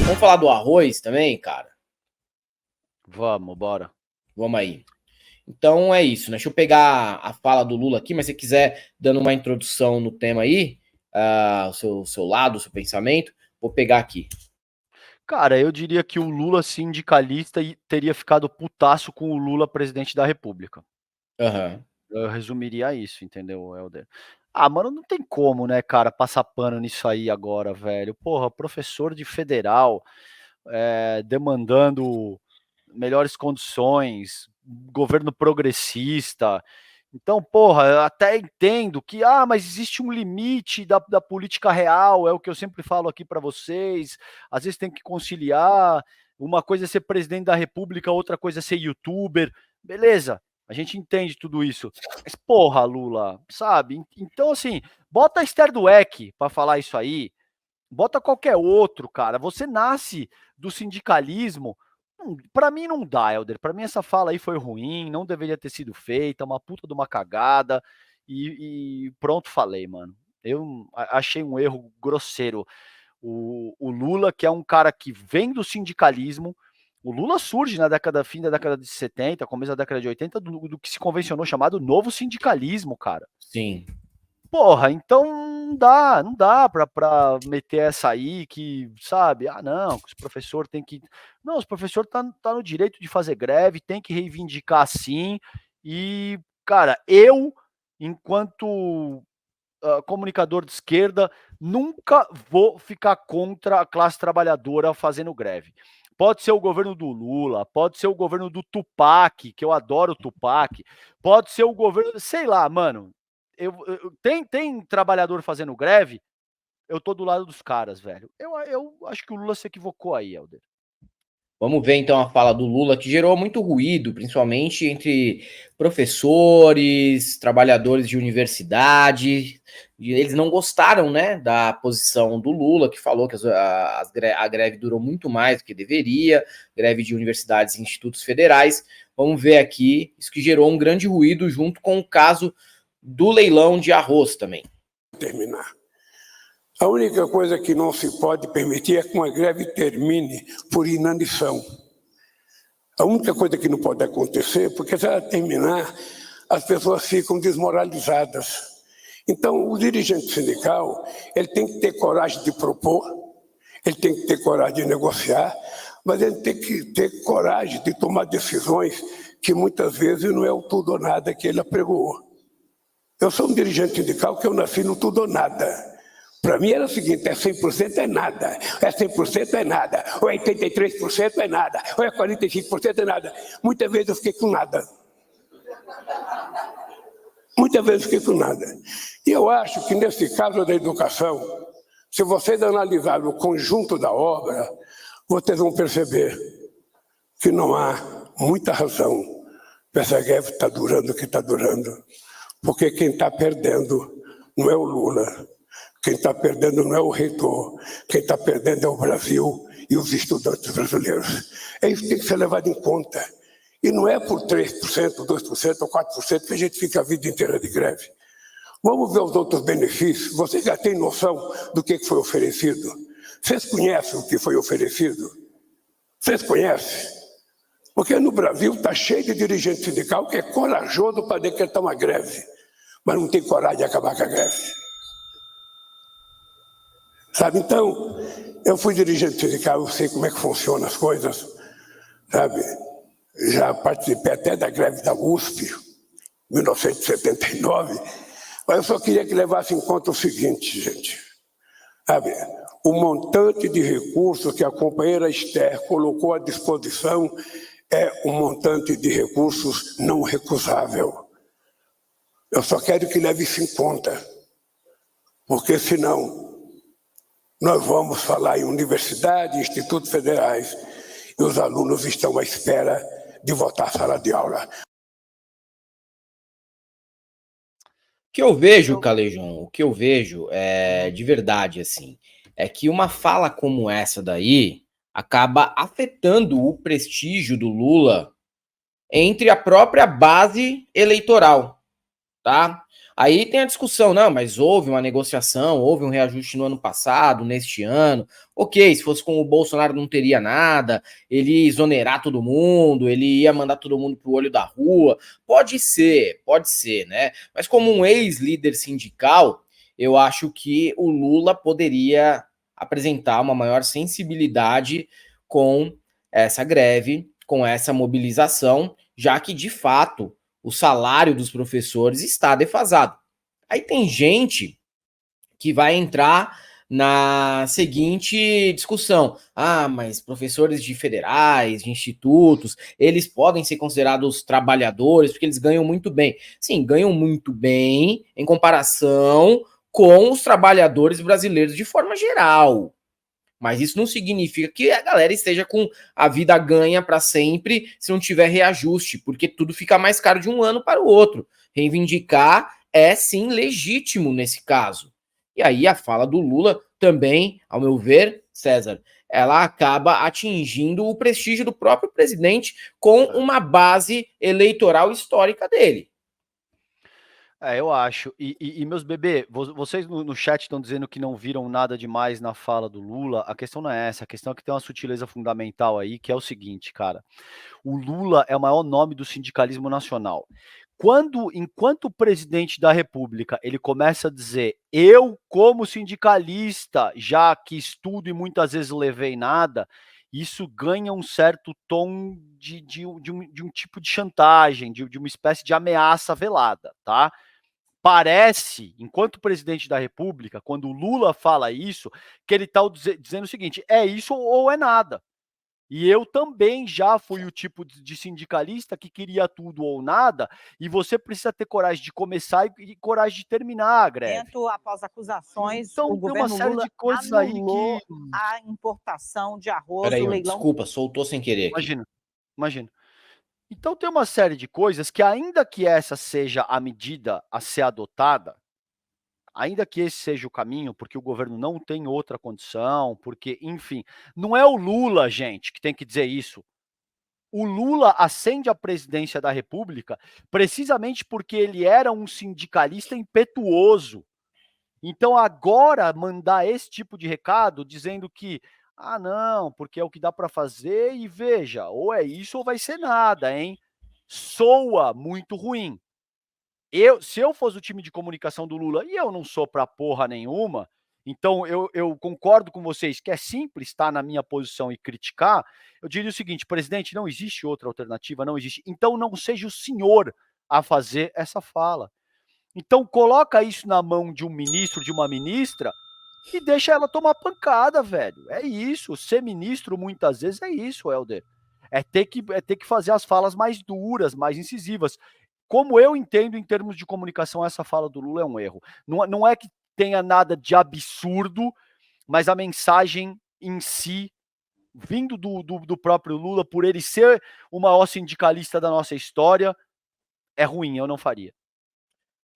Vamos falar do arroz também, cara? Vamos, bora. Vamos aí. Então é isso, né? Deixa eu pegar a fala do Lula aqui, mas se você quiser, dando uma introdução no tema aí, o seu lado, o seu pensamento, vou pegar aqui. Cara, eu diria que o Lula sindicalista teria ficado putaço com o Lula presidente da República. Aham. Eu resumiria isso, entendeu, Helder? Ah, mano, não tem como, né, cara, passar pano nisso aí agora, velho. Porra, professor de federal, demandando melhores condições, governo progressista. Então, porra, eu até entendo que, mas existe um limite da política real, é o que eu sempre falo aqui para vocês. Às vezes tem que conciliar. Uma coisa é ser presidente da República, outra coisa é ser youtuber. Beleza, a gente entende tudo isso. Mas, porra, Lula, sabe? Então, assim, bota a Esther Dweck para falar isso aí, bota qualquer outro, cara. Você nasce do sindicalismo. Para mim não dá, Helder. Para mim essa fala aí foi ruim, não deveria ter sido feita, uma puta de uma cagada. E pronto, falei, mano. Eu achei um erro grosseiro. O Lula, que é um cara que vem do sindicalismo, o Lula surge na fim da década de 70, começo da década de 80, do que se convencionou chamado novo sindicalismo, cara. Sim. Porra, então não dá pra meter essa aí que, sabe, não, os professor tem que. Não, os professor tá no direito de fazer greve, tem que reivindicar sim. E, cara, eu, enquanto comunicador de esquerda, nunca vou ficar contra a classe trabalhadora fazendo greve. Pode ser o governo do Lula, pode ser o governo do Tupac, que eu adoro o Tupac, pode ser o governo, sei lá, mano. Tem trabalhador fazendo greve, eu tô do lado dos caras, velho. Eu acho que o Lula se equivocou aí, Helder. Vamos ver então a fala do Lula, que gerou muito ruído, principalmente entre professores, trabalhadores de universidade. Eles não gostaram, né, da posição do Lula, que falou que a greve durou muito mais do que deveria, greve de universidades e institutos federais. Vamos ver aqui, isso que gerou um grande ruído junto com o caso do leilão de arroz também. Terminar. A única coisa que não se pode permitir é que uma greve termine por inanição. A única coisa que não pode acontecer, porque se ela terminar, as pessoas ficam desmoralizadas. Então, o dirigente sindical, ele tem que ter coragem de propor, ele tem que ter coragem de negociar, mas ele tem que ter coragem de tomar decisões que muitas vezes não é o tudo ou nada que ele apregoou. Eu sou um dirigente sindical que eu nasci no tudo ou nada. Para mim era o seguinte, é 100% é nada, é 100% é nada, ou é 83% é nada, ou é 45% é nada. Muitas vezes eu fiquei com nada. Muitas vezes eu fiquei com nada. E eu acho que nesse caso da educação, se vocês analisarem o conjunto da obra, vocês vão perceber que não há muita razão para essa greve estar durando o que está durando. Porque quem está perdendo não é o Lula, quem está perdendo não é o reitor, quem está perdendo é o Brasil e os estudantes brasileiros. É isso que tem que ser levado em conta. E não é por 3%, 2% ou 4% que a gente fica a vida inteira de greve. Vamos ver os outros benefícios. Vocês já têm noção do que foi oferecido? Vocês conhecem o que foi oferecido? Vocês conhecem? Porque no Brasil está cheio de dirigente sindical que é corajoso para decretar uma greve, mas não tem coragem de acabar com a greve. Sabe, então, eu fui dirigente sindical, eu sei como é que funcionam as coisas, sabe? Já participei até da greve da USP, 1979, mas eu só queria que levasse em conta o seguinte, gente, sabe? O montante de recursos que a companheira Esther colocou à disposição é um montante de recursos não recusável. Eu só quero que leve isso em conta, porque senão nós vamos falar em universidade, institutos federais, e os alunos estão à espera de voltar à sala de aula. O que eu vejo, Calejão, o que eu vejo é de verdade, assim, é que uma fala como essa daí acaba afetando o prestígio do Lula entre a própria base eleitoral, tá? Aí tem a discussão, não, mas houve uma negociação, houve um reajuste no ano passado, neste ano. Ok, se fosse com o Bolsonaro não teria nada, ele ia exonerar todo mundo, ele ia mandar todo mundo pro olho da rua. Pode ser, né? Mas como um ex-líder sindical, eu acho que o Lula poderia apresentar uma maior sensibilidade com essa greve, com essa mobilização, já que, de fato, o salário dos professores está defasado. Aí tem gente que vai entrar na seguinte discussão: ah, mas professores de federais, de institutos, eles podem ser considerados trabalhadores porque eles ganham muito bem. Sim, ganham muito bem em comparação com os trabalhadores brasileiros de forma geral. Mas isso não significa que a galera esteja com a vida ganha para sempre se não tiver reajuste, porque tudo fica mais caro de um ano para o outro. Reivindicar é sim legítimo nesse caso. E aí a fala do Lula também, ao meu ver, César, ela acaba atingindo o prestígio do próprio presidente com uma base eleitoral histórica dele. Eu acho. E meus bebê, vocês no chat estão dizendo que não viram nada demais na fala do Lula. A questão não é essa, a questão é que tem uma sutileza fundamental aí, que é o seguinte, cara. O Lula é o maior nome do sindicalismo nacional. Enquanto presidente da República, ele começa a dizer: eu, como sindicalista, já que estudo e muitas vezes levei nada, isso ganha um certo tom de um tipo de chantagem, de uma espécie de ameaça velada, tá? Parece, enquanto presidente da República, quando o Lula fala isso, que ele está dizendo o seguinte: é isso ou é nada. E eu também já fui o tipo de sindicalista que queria tudo ou nada, e você precisa ter coragem de começar e coragem de terminar a greve. Após acusações, Então, o tem uma governo série Lula de coisas aí anulou que. a importação de arroz, Peraí, o leilão. desculpa, soltou sem querer aqui. Imagina. Então, tem uma série de coisas que, ainda que essa seja a medida a ser adotada, ainda que esse seja o caminho, porque o governo não tem outra condição, porque, enfim, não é o Lula, gente, que tem que dizer isso. O Lula ascende à presidência da República precisamente porque ele era um sindicalista impetuoso. Então, agora, mandar esse tipo de recado dizendo que, ah, não, porque é o que dá para fazer e veja, ou é isso ou vai ser nada, hein? Soa muito ruim. Se eu fosse o time de comunicação do Lula, e eu não sou pra porra nenhuma, então eu concordo com vocês que é simples estar na minha posição e criticar, eu diria o seguinte: presidente, não existe outra alternativa, não existe. Então não seja o senhor a fazer essa fala. Então coloca isso na mão de um ministro, de uma ministra, e deixa ela tomar pancada, velho. É isso. Ser ministro, muitas vezes, é isso, Helder. É ter que fazer as falas mais duras, mais incisivas. Como eu entendo em termos de comunicação, essa fala do Lula é um erro. Não é que tenha nada de absurdo, mas a mensagem em si, vindo do próprio Lula, por ele ser o maior sindicalista da nossa história, é ruim, eu não faria.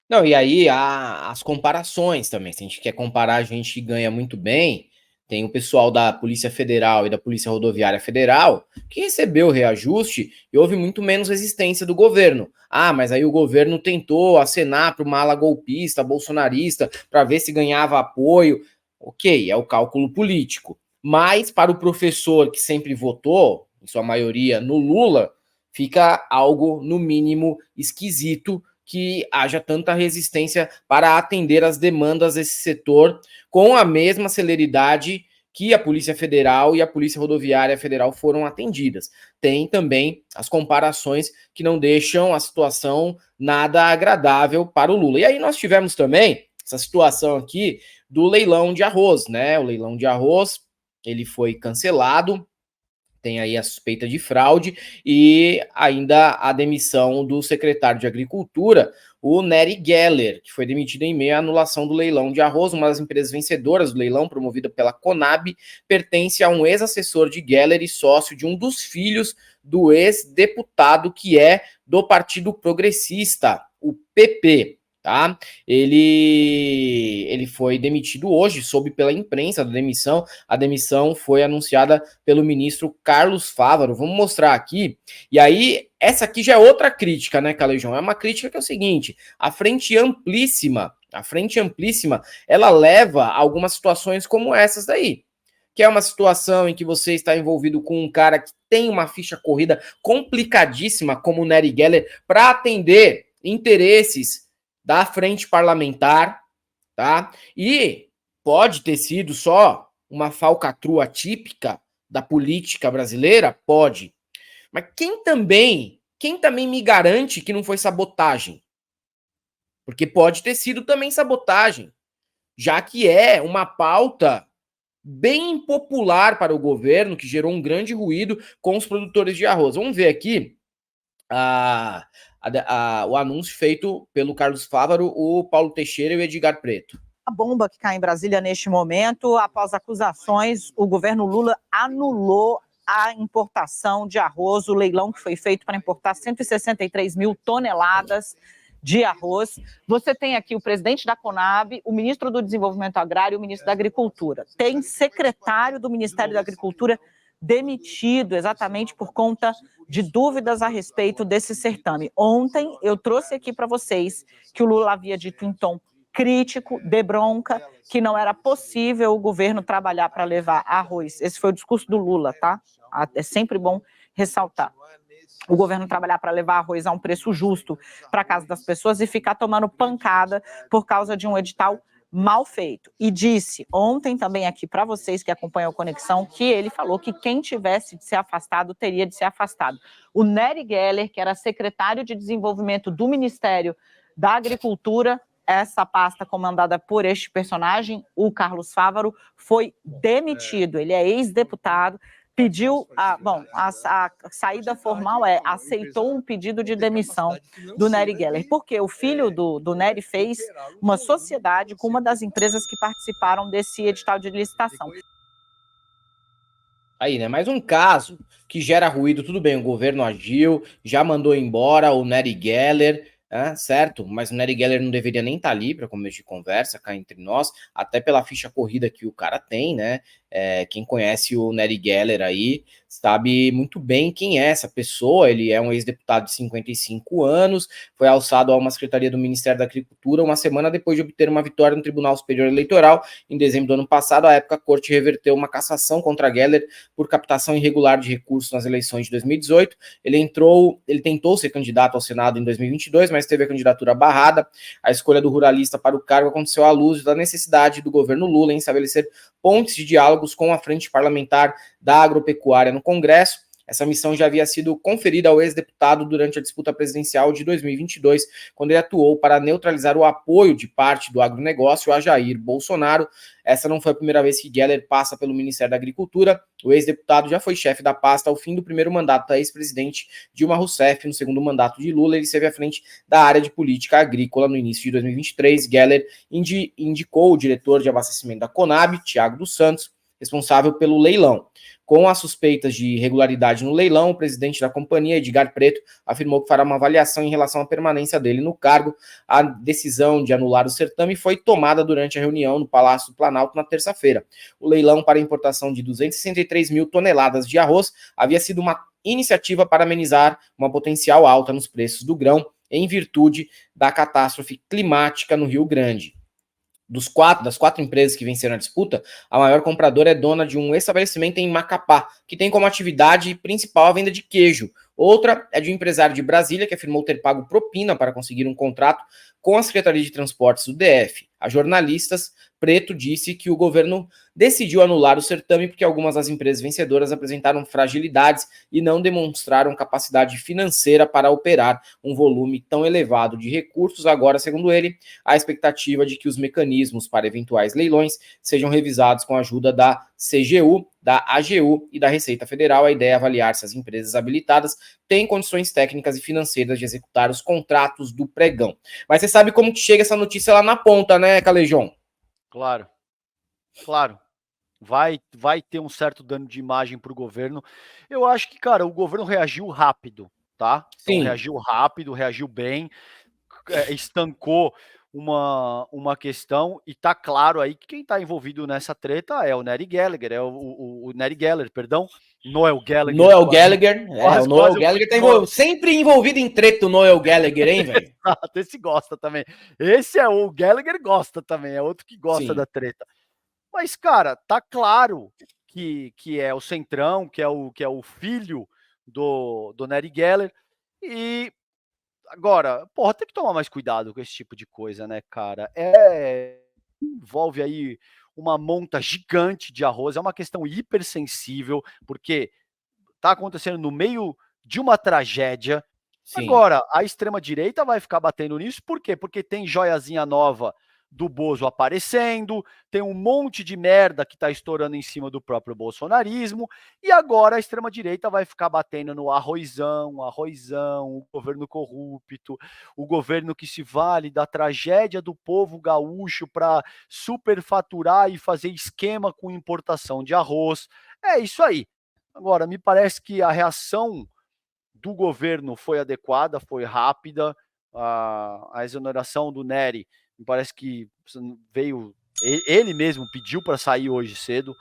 Não, e aí há as comparações também. Se a gente quer comparar a gente que ganha muito bem, tem o pessoal da Polícia Federal e da Polícia Rodoviária Federal que recebeu o reajuste e houve muito menos resistência do governo. Ah, mas aí o governo tentou acenar para uma ala golpista, bolsonarista, para ver se ganhava apoio. Ok, é o cálculo político. Mas para o professor que sempre votou, em sua maioria, no Lula, fica algo, no mínimo, esquisito que haja tanta resistência para atender as demandas desse setor com a mesma celeridade que a Polícia Federal e a Polícia Rodoviária Federal foram atendidas. Tem também as comparações que não deixam a situação nada agradável para o Lula. E aí nós tivemos também essa situação aqui do leilão de arroz, né? O leilão de arroz, ele foi cancelado, tem aí a suspeita de fraude e ainda a demissão do secretário de Agricultura, o Nery Geller, que foi demitido em meio à anulação do leilão de arroz. Uma das empresas vencedoras do leilão, promovida pela Conab, pertence a um ex-assessor de Geller e sócio de um dos filhos do ex-deputado que é do Partido Progressista, o PP. Tá? Ele ele foi demitido hoje, soube pela imprensa da demissão. A demissão foi anunciada pelo ministro Carlos Fávaro. Vamos mostrar aqui. E aí, essa aqui já é outra crítica, né, Calejão? É uma crítica que é o seguinte: a Frente Amplíssima, ela leva a algumas situações como essas daí, que é uma situação em que você está envolvido com um cara que tem uma ficha corrida complicadíssima, como o Nery Geller, para atender interesses da frente parlamentar, tá? E pode ter sido só uma falcatrua típica da política brasileira? Pode. Mas quem também me garante que não foi sabotagem? Porque pode ter sido também sabotagem, já que é uma pauta bem impopular para o governo, que gerou um grande ruído com os produtores de arroz. Vamos ver aqui o anúncio feito pelo Carlos Fávaro, o Paulo Teixeira e o Edgar Preto. A bomba que cai em Brasília neste momento, após acusações, o governo Lula anulou a importação de arroz, o leilão que foi feito para importar 163 mil toneladas de arroz. Você tem aqui o presidente da Conab, o ministro do Desenvolvimento Agrário e o ministro da Agricultura. Tem secretário do Ministério da Agricultura demitido exatamente por conta de dúvidas a respeito desse certame. Ontem eu trouxe aqui para vocês que o Lula havia dito em tom crítico, de bronca, que não era possível o governo trabalhar para levar arroz. Esse foi o discurso do Lula, tá? É sempre bom ressaltar. O governo trabalhar para levar arroz a um preço justo para a casa das pessoas e ficar tomando pancada por causa de um edital mal feito. E disse ontem também aqui para vocês que acompanham a Conexão que ele falou que quem tivesse de ser afastado teria de ser afastado. O Nery Geller, que era secretário de Desenvolvimento do Ministério da Agricultura, essa pasta comandada por este personagem, o Carlos Fávaro, foi demitido. Ele é ex-deputado, pediu, a saída formal aceitou um pedido de demissão do Nery Geller, porque o filho do Nery fez uma sociedade com uma das empresas que participaram desse edital de licitação. Aí, né? Mais um caso que gera ruído. Tudo bem, o governo agiu, já mandou embora o Nery Geller, certo? Mas o Nery Geller não deveria nem estar ali para começo de conversa cá entre nós, até pela ficha corrida que o cara tem, né? Quem conhece o Nery Geller aí sabe muito bem quem é essa pessoa. Ele é um ex-deputado de 55 anos, foi alçado a uma secretaria do Ministério da Agricultura uma semana depois de obter uma vitória no Tribunal Superior Eleitoral. Em dezembro do ano passado, à época, a corte reverteu uma cassação contra Geller por captação irregular de recursos nas eleições de 2018. Ele tentou ser candidato ao Senado em 2022, mas teve a candidatura barrada. A escolha do ruralista para o cargo aconteceu à luz da necessidade do governo Lula em estabelecer pontes de diálogos com a frente parlamentar da agropecuária no Congresso. Essa missão já havia sido conferida ao ex-deputado durante a disputa presidencial de 2022, quando ele atuou para neutralizar o apoio de parte do agronegócio a Jair Bolsonaro. Essa não foi a primeira vez que Geller passa pelo Ministério da Agricultura. O ex-deputado já foi chefe da pasta ao fim do primeiro mandato da ex-presidente Dilma Rousseff. No segundo mandato de Lula, ele esteve à frente da área de política agrícola. No início de 2023, Geller indicou o diretor de abastecimento da Conab, Tiago dos Santos, responsável pelo leilão. Com as suspeitas de irregularidade no leilão, o presidente da companhia, Edgar Preto, afirmou que fará uma avaliação em relação à permanência dele no cargo. A decisão de anular o certame foi tomada durante a reunião no Palácio do Planalto na terça-feira. O leilão para a importação de 263 mil toneladas de arroz havia sido uma iniciativa para amenizar uma potencial alta nos preços do grão, em virtude da catástrofe climática no Rio Grande. Das quatro empresas que venceram a disputa, a maior compradora é dona de um estabelecimento em Macapá, que tem como atividade principal a venda de queijo. Outra é de um empresário de Brasília, que afirmou ter pago propina para conseguir um contrato com a Secretaria de Transportes do DF. A jornalistas, Preto disse que o governo decidiu anular o certame porque algumas das empresas vencedoras apresentaram fragilidades e não demonstraram capacidade financeira para operar um volume tão elevado de recursos. Agora, segundo ele, há expectativa de que os mecanismos para eventuais leilões sejam revisados com a ajuda da CGU, da AGU e da Receita Federal. A ideia é avaliar se as empresas habilitadas têm condições técnicas e financeiras de executar os contratos do pregão. Mas você sabe como que chega essa notícia lá na ponta, né, Calejão? Claro. Vai ter um certo dano de imagem para o governo. Eu acho que, cara, o governo reagiu rápido, tá? Então, Sim. reagiu rápido, reagiu bem, estancou uma questão, e tá claro aí que quem tá envolvido nessa treta é o Nery Gallagher, é o Nery Geller, perdão, Noel Gallagher. Noel Gallagher, o Noel quase Gallagher tá sempre envolvido em treta, o Noel Gallagher, hein, velho? Exato, esse gosta também. Esse é o Gallagher gosta também, é outro que gosta Sim. da treta. Mas, cara, tá claro que é o Centrão, que é o filho do Nery Geller, e agora, porra, tem que tomar mais cuidado com esse tipo de coisa, né, cara? Envolve aí uma monta gigante de arroz, é uma questão hipersensível, porque tá acontecendo no meio de uma tragédia. Sim. Agora, a extrema-direita vai ficar batendo nisso, por quê? Porque tem joiazinha nova do Bozo aparecendo, tem um monte de merda que tá estourando em cima do próprio bolsonarismo, e agora a extrema-direita vai ficar batendo no arrozão, o governo corrupto, o governo que se vale da tragédia do povo gaúcho para superfaturar e fazer esquema com importação de arroz. É isso aí. Agora, me parece que a reação do governo foi adequada, foi rápida. A exoneração do Nery, me parece que veio. Ele mesmo pediu para sair hoje cedo,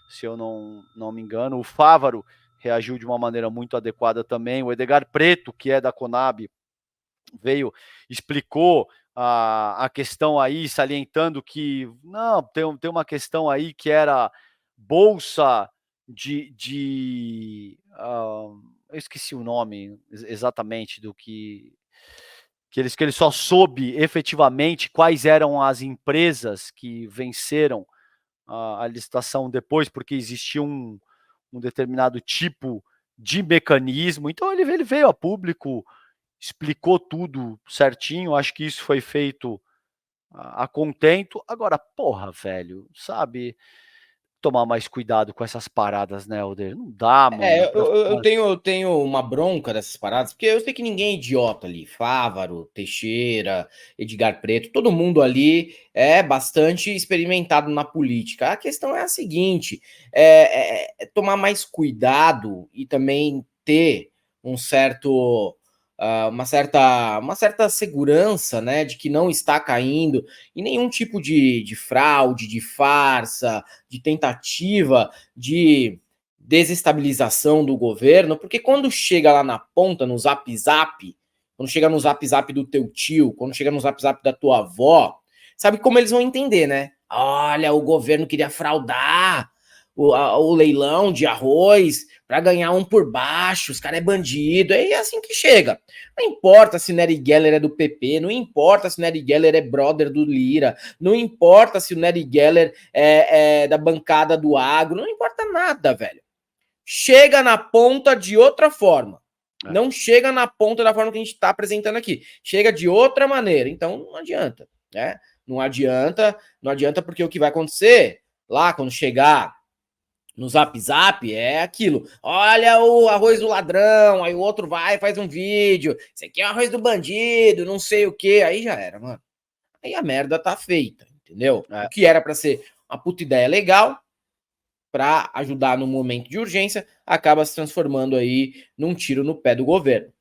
se eu não me engano. O Fávaro reagiu de uma maneira muito adequada também. O Edgar Preto, que é da Conab, veio, explicou a questão aí, salientando que não, tem uma questão aí que era bolsa eu esqueci o nome exatamente do que ele só soube efetivamente quais eram as empresas que venceram a licitação depois, porque existia um determinado tipo de mecanismo. Então ele veio a público, explicou tudo certinho. Acho que isso foi feito a contento. Agora, porra, velho, sabe? Tomar mais cuidado com essas paradas, né, Alder? Não dá, mano. Eu tenho uma bronca dessas paradas, porque eu sei que ninguém é idiota ali. Fávaro, Teixeira, Edgar Preto, todo mundo ali é bastante experimentado na política. A questão é a seguinte: é tomar mais cuidado e também ter um certo. Uma certa segurança, né, de que não está caindo em nenhum tipo de fraude, de farsa, de tentativa de desestabilização do governo, porque quando chega lá na ponta, no Zap Zap, quando chega no Zap Zap do teu tio, quando chega no Zap Zap da tua avó, sabe como eles vão entender, né? Olha, o governo queria fraudar o leilão de arroz para ganhar um por baixo, os caras é bandido, é assim que chega. Não importa se Nery Geller é do PP, não importa se Nery Geller é brother do Lira, não importa se o Nery Geller é da bancada do agro, não importa nada, velho. Chega na ponta de outra forma. Não chega na ponta da forma que a gente está apresentando aqui. Chega de outra maneira. Então não adianta, né? Não adianta porque o que vai acontecer lá quando chegar no Zap Zap é aquilo. Olha o arroz do ladrão, aí o outro vai e faz um vídeo. Esse aqui é o arroz do bandido, não sei o quê. Aí já era, mano. Aí a merda tá feita, entendeu? O que era para ser uma puta ideia legal, para ajudar no momento de urgência, acaba se transformando aí num tiro no pé do governo.